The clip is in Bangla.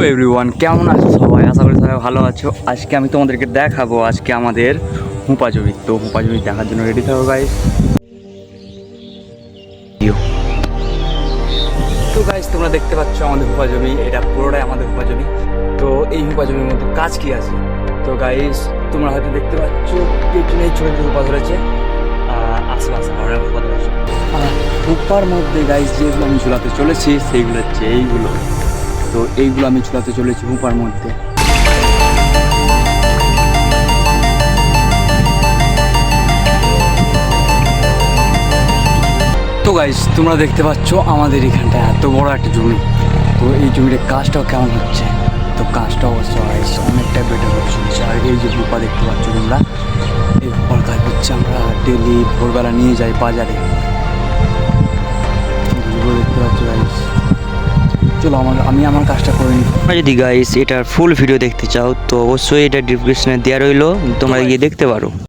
এভরিওয়ান, কেমন আছো সবাই? আশা করি সবাই ভালো আছো। আজকে আমি তোমাদেরকে দেখাবো আজকে আমাদের হুঁপা জমি। তো হুঁপা জমি দেখার জন্য রেডি থাকো গাইস। তো গাইস, তোমরা দেখতে পাচ্ছ আমাদের হুঁপা জমি, এটা পুরোটাই আমাদের হুঁপা জমি। তো এই হুঁপা জমির মধ্যে কাজ কি আছে? তো গাইস, তোমরা হয়তো দেখতে পাচ্ছ পেছনে ছোটো ছোটো হুঁপা ধরেছে, আশেপাশে ঘরের হুঁপা ধরেছে। আর হুঁপার মধ্যে গাইস যেগুলো আমি ঝুলাতে চলেছি সেইগুলো হচ্ছে এইগুলো। তো এইগুলো আমি ঝুলাতে চলেছি হুঁপার মধ্যে। তো গাইস, তোমরা দেখতে পাচ্ছ আমাদের এখানটা এত বড় একটা জমি। তো এই জমির কাজটাও কেমন হচ্ছে? তো কাজটা অবশ্য গাইস অনেকটা বেটার হচ্ছে। আর এই যে হুঁপা দেখতে পাচ্ছ তোমরা, এই হুঁপার কাজ হচ্ছে আমরা ডেলি ভোরবেলা নিয়ে যাই বাজারে। দেখতে পাচ্ছ গাইস, চলো আমি আমার কাজটা করে নিই। তোমরা যদি গাইস এটার ফুল ভিডিও দেখতে চাও তো অবশ্যই এটা ডিসক্রিপশনে দেওয়া রইলো, তোমরা গিয়ে দেখতে পারো।